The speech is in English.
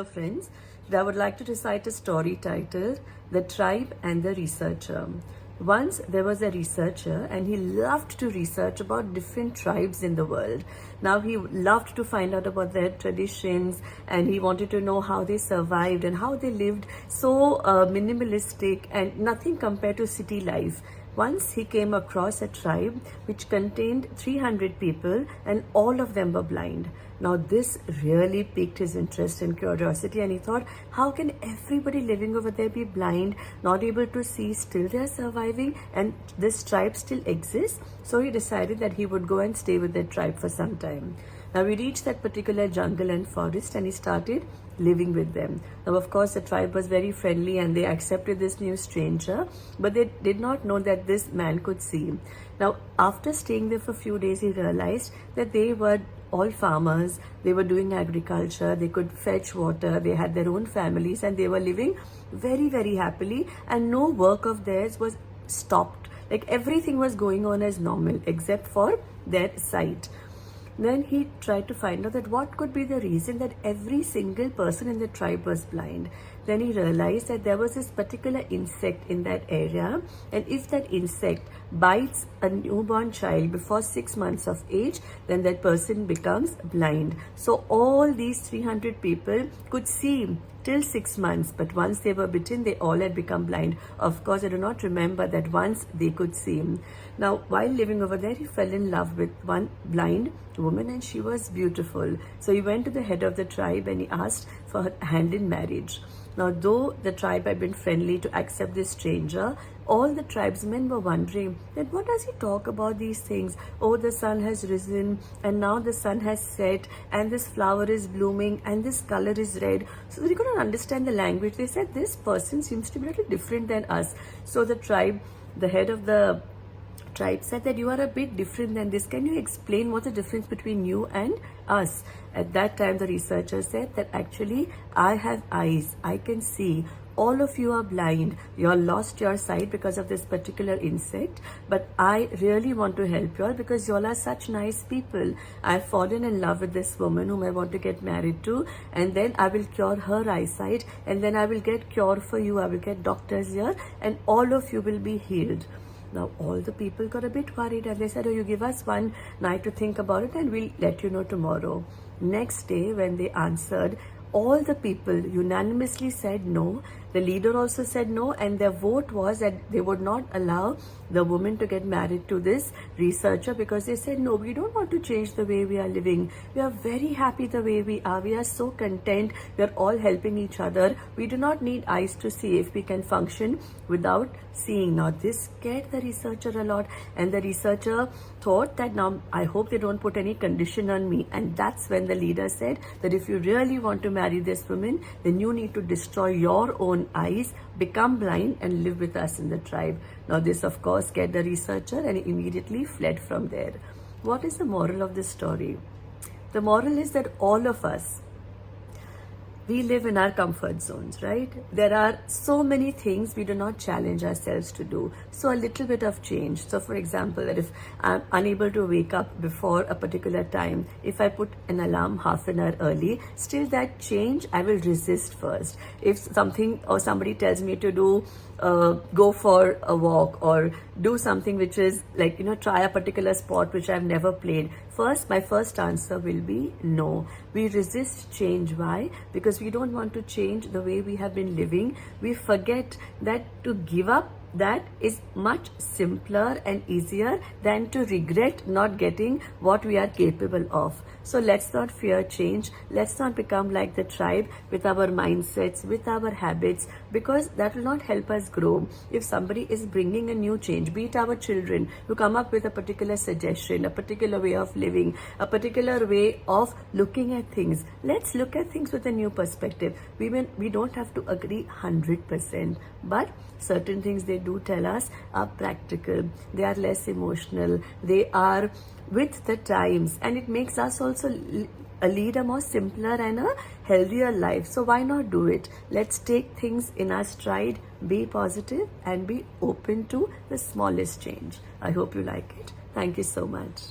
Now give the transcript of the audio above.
Friends, I would like to recite a story titled The Tribe and the Researcher. Once there was a researcher and he loved to research about different tribes in the world. Now he loved to find out about their traditions and he wanted to know how they survived and how they lived so minimalistic and nothing compared to city life. Once he came across a tribe which contained 300 people and all of them were blind. Now this really piqued his interest and curiosity, and he thought, how can everybody living over there be blind, not able to see, still they are surviving and this tribe still exists? So he decided that he would go and stay with that tribe for some time. Now we reached that particular jungle and forest and he started living with them. Now of course the tribe was very friendly and they accepted this new stranger, but they did not know that this man could see. Now after staying there for a few days, he realized that they were all farmers, they were doing agriculture, they could fetch water, they had their own families and they were living very happily, and no work of theirs was stopped. Like everything was going on as normal except for their sight. Then he tried to find out that what could be the reason that every single person in the tribe was blind. Then he realized that there was this particular insect in that area, and if that insect bites a newborn child before 6 months of age, then that person becomes blind. So all these 300 people could see till 6 months, but once they were bitten, they all had become blind. Of course, I do not remember that once they could see. Now, while living over there, he fell in love with one blind woman and she was beautiful. So he went to the head of the tribe and he asked for her hand in marriage. Now, though the tribe had been friendly to accept this stranger, all the tribesmen were wondering that what does he talk about these things? Oh, the sun has risen and now the sun has set and this flower is blooming and this color is red. So they couldn't understand the language. They said this person seems to be a little different than us. So the tribe, the head of the tribe said that you are a bit different than this. Can you explain what's the difference between you and us? At that time, the researcher said that actually I have eyes, I can see. All of you are blind. You all lost your sight because of this particular insect. But I really want to help you all because you all are such nice people. I've fallen in love with this woman whom I want to get married to. And then I will cure her eyesight. And then I will get cure for you. I will get doctors here. And all of you will be healed. Now all the people got a bit worried and they said, oh, you give us one night to think about it and we'll let you know tomorrow. Next day when they answered, all the people unanimously said no. The leader also said no, and their vote was that they would not allow the woman to get married to this researcher because they said, no, we don't want to change the way we are living. We are very happy the way we are. We are so content. We are all helping each other. We do not need eyes to see if we can function without seeing. Now this scared the researcher a lot, and the researcher thought that now I hope they don't put any condition on me. And that's when the leader said that if you really want to marry this woman, then you need to destroy your own eyes, become blind and live with us in the tribe. Now this of course scared the researcher and he immediately fled from there. What is the moral of this story? The moral is that all of us, we live in our comfort zones, right? There are so many things we do not challenge ourselves to do. So a little bit of change. So for example, that if I'm unable to wake up before a particular time, if I put an alarm half an hour early, still that change I will resist first. If something or somebody tells me to do, go for a walk or do something which is like, try a particular sport which I've never played. First, my first answer will be no. We resist change. Why? Because we don't want to change the way we have been living. We forget that to give up, that is much simpler and easier than to regret not getting what we are capable of. So let's not fear change. Let's not become like the tribe with our mindsets, with our habits, because that will not help us grow. If somebody is bringing a new change, be it our children who come up with a particular suggestion, a particular way of living, a particular way of looking at things, let's look at things with a new perspective. We don't have to agree 100%, but certain things they do tell us are practical, they are less emotional, they are with the times, and it makes us also lead a more simpler and a healthier life. So why not do it? Let's take things in our stride, be positive and be open to the smallest change. I hope you like it. Thank you so much.